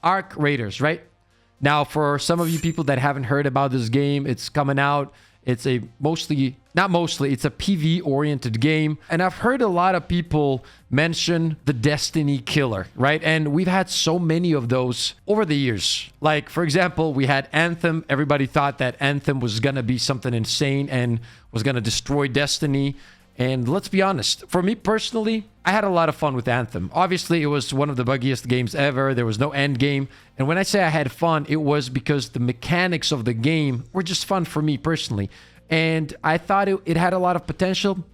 Arc Raiders, right? Now, for some of you people that haven't heard about this game, it's coming out. It's a it's a PvE-oriented game. And I've heard a lot of people mention the Destiny killer, right? And we've had so many of those over the years. Like, for example, we had Anthem. Everybody thought that Anthem was going to be something insane and was going to destroy Destiny. And let's be honest, for me personally, I had a lot of fun with Anthem. Obviously, it was one of the buggiest games ever. There was no end game. And when I say I had fun, it was because the mechanics of the game were just fun for me personally. And I thought it had a lot of potential.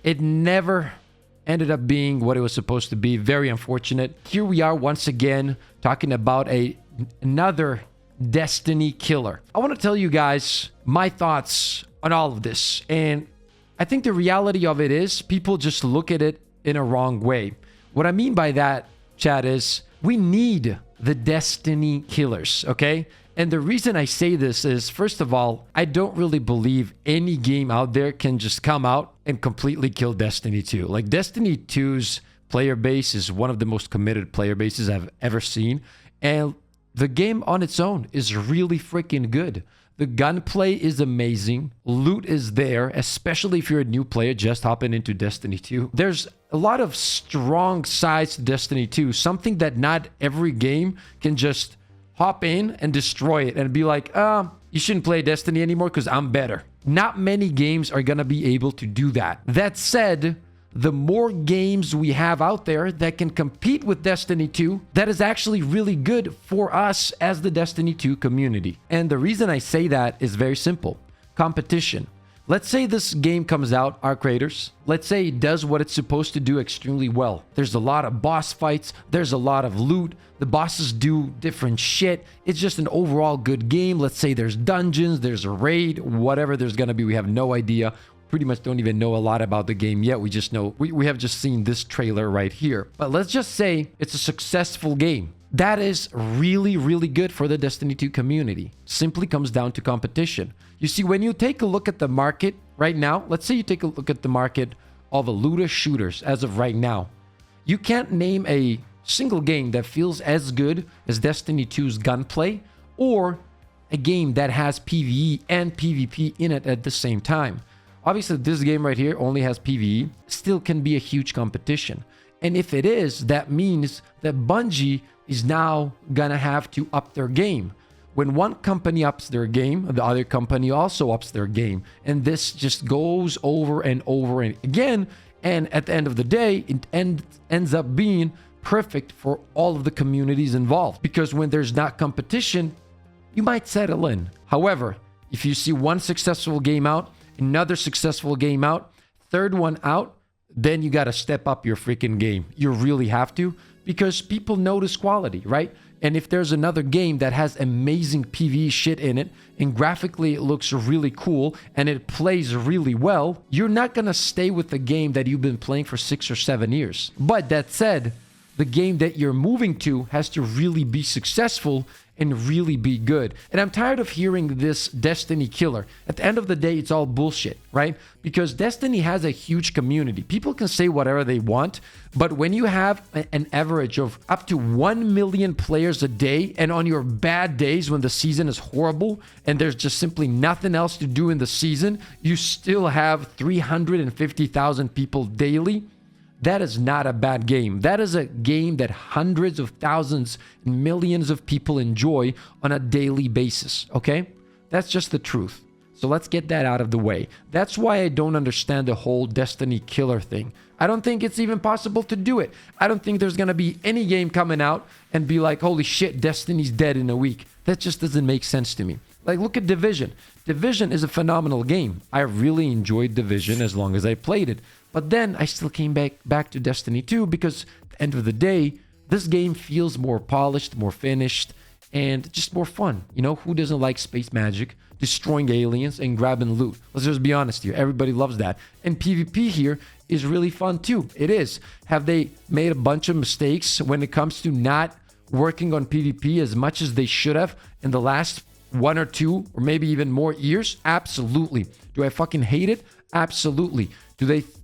It never ended up being what it was supposed to be. Very unfortunate. Here we are once again talking about another Destiny killer. I want to tell you guys my thoughts on all of this. And I think the reality of it is people just look at it in a wrong way. What I mean by that, chat, is we need the Destiny killers, okay? And the reason I say this is, first of all, I don't really believe any game out there can just come out and completely kill Destiny 2. Like, Destiny 2's player base is one of the most committed player bases I've ever seen. And the game on its own is really freaking good. The gunplay is amazing. Loot is there, especially if you're a new player just hopping into Destiny 2. There's a lot of strong sides to Destiny 2, something that not every game can just hop in and destroy it and be like, you shouldn't play Destiny anymore because I'm better. Not many games are going to be able to do that. That said, the more games we have out there that can compete with Destiny 2, that is actually really good for us as the Destiny 2 community. And the reason I say that is very simple. Competition. Let's say this game comes out, Arc Raiders. Let's say it does what it's supposed to do extremely well. There's a lot of boss fights. There's a lot of loot. The bosses do different shit. It's just an overall good game. Let's say there's dungeons, there's a raid, whatever there's going to be. We have no idea. Pretty much don't even know a lot about the game yet. We just know, we have just seen this trailer right here. But let's just say it's a successful game. That is really, really good for the Destiny 2 community. Simply comes down to competition. You see, when you take a look at the market right now, let's say you take a look at the market of the looter shooters as of right now. You can't name a single game that feels as good as Destiny 2's gunplay or a game that has PvE and PvP in it at the same time. Obviously, this game right here only has PvE, still can be a huge competition. And if it is, that means that Bungie is now gonna have to up their game. When one company ups their game, the other company also ups their game. And this just goes over and over and again. And at the end of the day, it ends up being perfect for all of the communities involved. Because when there's not competition, you might settle in. However, if you see one successful game out, another successful game out, third one out, then you got to step up your freaking game. You really have to, because people notice quality, right? And if there's another game that has amazing PvE shit in it and graphically it looks really cool and it plays really well, you're not going to stay with the game that you've been playing for 6 or 7 years. But that said, the game that you're moving to has to really be successful and really be good. And I'm tired of hearing this Destiny killer. At the end of the day, it's all bullshit, right? Because Destiny has a huge community. People can say whatever they want, but when you have an average of up to 1 million players a day, and on your bad days when the season is horrible and there's just simply nothing else to do in the season, you still have 350,000 people daily. That is not a bad game. That is a game that hundreds of thousands and millions of people enjoy on a daily basis, okay? That's just the truth. So let's get that out of the way. That's why I don't understand the whole Destiny killer thing. I don't think it's even possible to do it. I don't think there's going to be any game coming out and be like, holy shit, Destiny's dead in a week. That just doesn't make sense to me. Like, look at Division. Division is a phenomenal game. I really enjoyed Division as long as I played it. But then I still came back to Destiny 2 because at the end of the day, this game feels more polished, more finished, and just more fun. You know, who doesn't like space magic, destroying aliens, and grabbing loot? Let's just be honest here. Everybody loves that. And PvP here is really fun too. It is. Have they made a bunch of mistakes when it comes to not working on PvP as much as they should have in the last 1 or 2 or maybe even more years? Absolutely. Do I fucking hate it? Absolutely.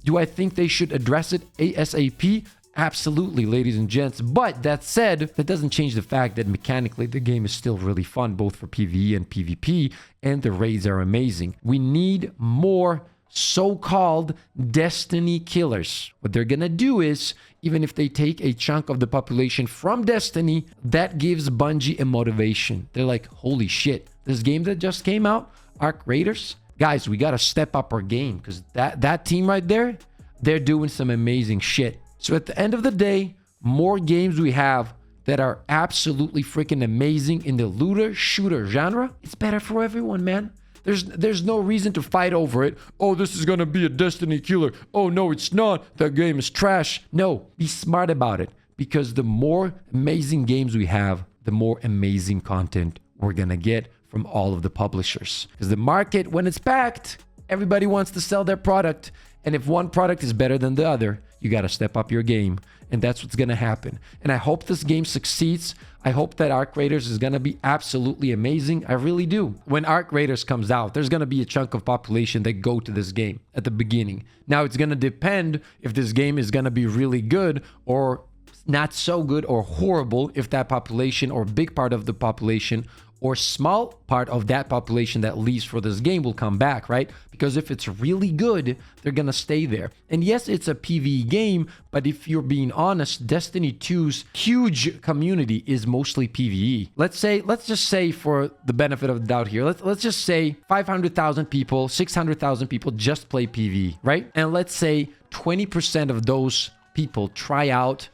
Do I think they should address it ASAP? Absolutely, ladies and gents. But that said, that doesn't change the fact that mechanically the game is still really fun, both for PvE and PvP, and the raids are amazing. We need more so-called Destiny killers. What they're gonna do is, even if they take a chunk of the population from Destiny, that gives Bungie a motivation. They're like, holy shit, this game that just came out, Arc Raiders, guys, we gotta step up our game, because that team right there, they're doing some amazing shit. So at the end of the day, more games we have that are absolutely freaking amazing in the looter shooter genre, it's better for everyone, man. There's no reason to fight over it. Oh, this is gonna be a Destiny killer. Oh no, it's not. That game is trash. No, be smart about it, because the more amazing games we have, the more amazing content we're gonna get from all of the publishers. Because the market, when it's packed, everybody wants to sell their product. And if one product is better than the other, you got to step up your game. And that's what's going to happen. And I hope this game succeeds. I hope that Arc Raiders is going to be absolutely amazing. I really do. When Arc Raiders comes out, there's going to be a chunk of population that go to this game at the beginning. Now, it's going to depend if this game is going to be really good or not so good or horrible, if that population or big part of the population or small part of that population that leaves for this game will come back, right? Because if it's really good, they're gonna stay there. And yes, it's a PvE game, but if you're being honest, Destiny 2's huge community is mostly PvE. Let's just say, for the benefit of the doubt here, let's just say 500,000 people, 600,000 people just play PvE, right? And let's say 20% of those people try out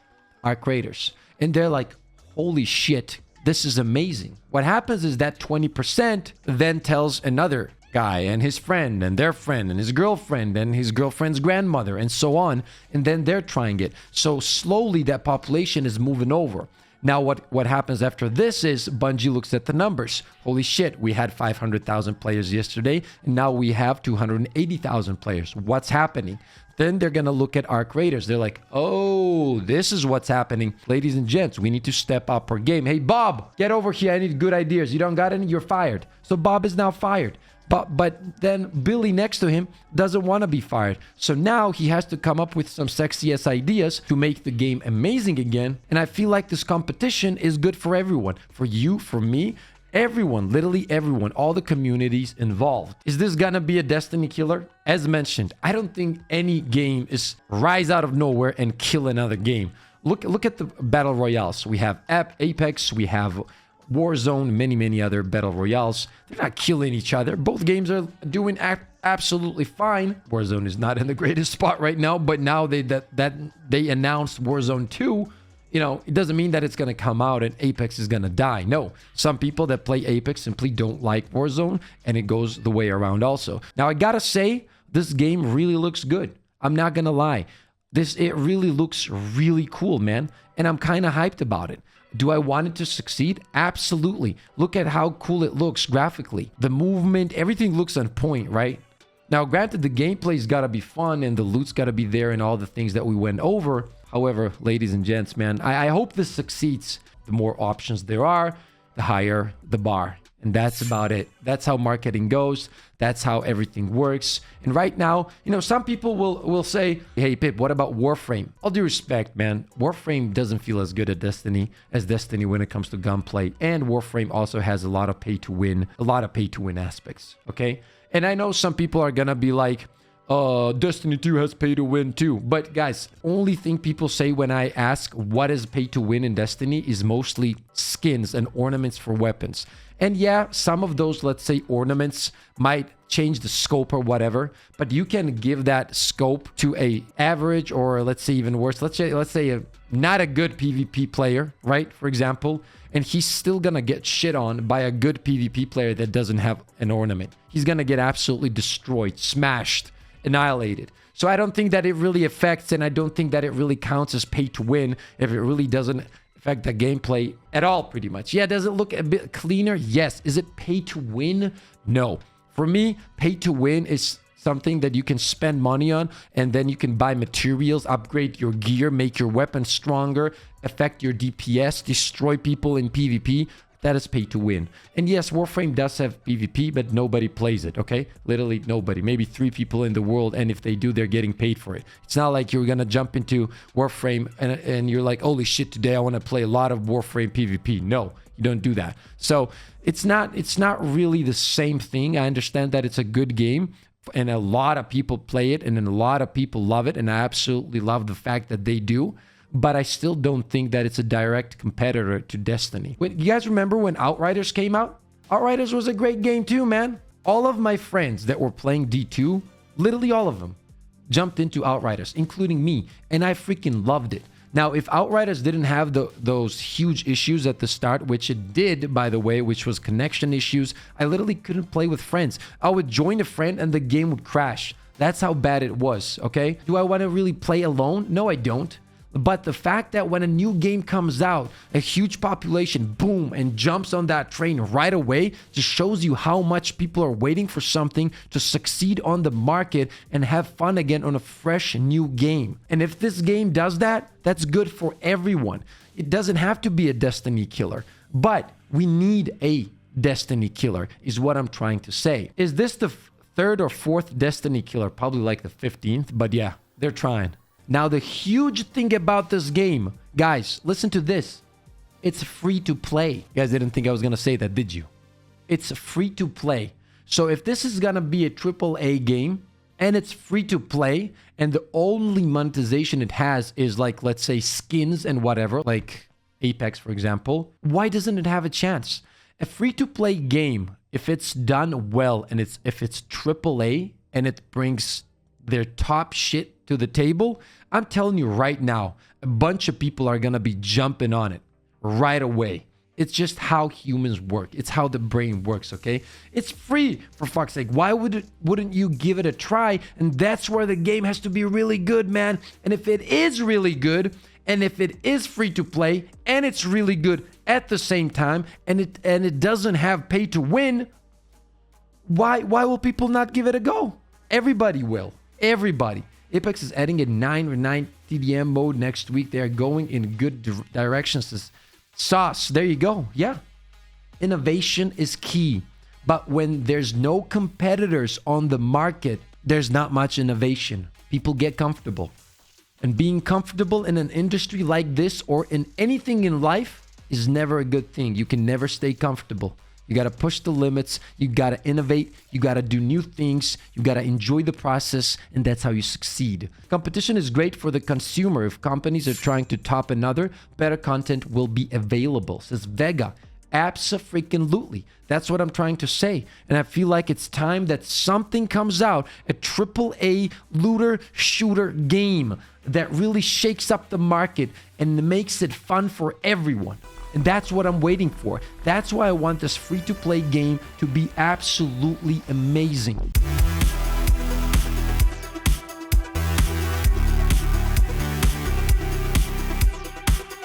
Arc Raiders, and they're like, holy shit, this is amazing. What happens is that 20% then tells another guy and his friend and their friend and his girlfriend and his girlfriend's grandmother and so on, and then they're trying it. So slowly that population is moving over. Now what happens after this is Bungie looks at the numbers. Holy shit, we had 500,000 players yesterday, and now we have 280,000 players. What's happening? Then they're going to look at Arc Raiders. They're like, oh, this is what's happening. Ladies and gents, we need to step up our game. Hey, Bob, get over here. I need good ideas. You don't got any? You're fired. So Bob is now fired. But then Billy next to him doesn't want to be fired. So now he has to come up with some sexy ass ideas to make the game amazing again. And I feel like this competition is good for everyone. For you, for me, everyone, literally everyone, all the communities involved. Is this gonna be a Destiny killer? As mentioned, I don't think any game is rise out of nowhere and kill another game. Look at the battle royales. We have Apex, we have Warzone, many other battle royales. They're not killing each other. Both games are doing absolutely fine. Warzone is not in the greatest spot right now, but now they announced Warzone 2. You know, it doesn't mean that it's going to come out and Apex is going to die. No, some people that play Apex simply don't like Warzone, and it goes the way around also. Now, I got to say, this game really looks good. I'm not going to lie. It really looks really cool, man. And I'm kind of hyped about it. Do I want it to succeed? Absolutely. Look at how cool it looks graphically. The movement, everything looks on point, right? Now, granted, the gameplay's got to be fun and the loot's got to be there and all the things that we went over. However, ladies and gents, man, I hope this succeeds. The more options there are, the higher the bar. And that's about it. That's how marketing goes. That's how everything works. And right now, you know, some people will say, hey, Pip, what about Warframe? All due respect, man, Warframe doesn't feel as good as Destiny when it comes to gunplay. And Warframe also has a lot of pay to win aspects, okay? And I know some people are gonna be like, Destiny 2 has pay to win too. But guys, only thing people say when I ask what is pay to win in Destiny is mostly skins and ornaments for weapons. And yeah, some of those, let's say, ornaments might change the scope or whatever, but you can give that scope to a average, or let's say even worse, let's say not a good PvP player, right? For example, and he's still gonna get shit on by a good PvP player that doesn't have an ornament. He's gonna get absolutely destroyed, smashed, annihilated. So I don't think that it really affects, and I don't think that it really counts as pay to win if it really doesn't affect the gameplay at all, pretty much. Yeah, does it look a bit cleaner? Yes. Is it pay to win? No. For me, pay to win is something that you can spend money on, and then you can buy materials, upgrade your gear, make your weapon stronger, affect your DPS, destroy people in PvP. that is pay to win. And yes, Warframe does have PvP, but nobody plays it, okay? Literally nobody. Maybe 3 people in the world, and if they do, they're getting paid for it. It's not like you're gonna jump into Warframe and you're like, holy shit, today I want to play a lot of Warframe PvP. No, you don't do that. So it's not really the same thing. I understand that it's a good game, and a lot of people play it, and then a lot of people love it, and I absolutely love the fact that they do. But I still don't think that it's a direct competitor to Destiny. You guys remember when Outriders came out? Outriders was a great game too, man. All of my friends that were playing D2, literally all of them, jumped into Outriders, including me, and I freaking loved it. Now, if Outriders didn't have those huge issues at the start, which it did, by the way, which was connection issues, I literally couldn't play with friends. I would join a friend and the game would crash. That's how bad it was, okay? Do I want to really play alone? No, I don't. But the fact that when a new game comes out, a huge population, boom, and jumps on that train right away, just shows you how much people are waiting for something to succeed on the market and have fun again on a fresh new game. And if this game does that, that's good for everyone. It doesn't have to be a Destiny killer, but we need a Destiny killer, is what I'm trying to say. Is this the 3rd or 4th Destiny killer? Probably like the 15th, but yeah, they're trying. Now, the huge thing about this game, guys, listen to this. It's free to play. You guys didn't think I was going to say that, did you? It's free to play. So if this is going to be a AAA game and it's free to play and the only monetization it has is like, let's say, skins and whatever, like Apex, for example, why doesn't it have a chance? A free to play game, if it's done well and if it's AAA and it brings their top shit to the table, I'm telling you right now, a bunch of people are gonna be jumping on it right away. It's just how humans work. It's how the brain works, okay? It's free, for fuck's sake. Why wouldn't you give it a try? And that's where the game has to be really good, man. And if it is really good, and if it is free to play, and it's really good at the same time, and it doesn't have pay to win, why will people not give it a go? Everybody will. Everybody. Apex is adding a 9 TDM mode next week. They are going in good directions. Sauce, there you go. Yeah. Innovation is key. But when there's no competitors on the market, there's not much innovation. People get comfortable. And being comfortable in an industry like this or in anything in life is never a good thing. You can never stay comfortable. You got to push the limits. You got to innovate. You got to do new things. You got to enjoy the process. And that's how you succeed. Competition is great for the consumer. If companies are trying to top another, better content will be available, says Vega. Abso-freaking-lutely. That's what I'm trying to say. And I feel like it's time that something comes out, a AAA looter shooter game that really shakes up the market and makes it fun for everyone. And that's what I'm waiting for. That's why I want this free-to-play game to be absolutely amazing.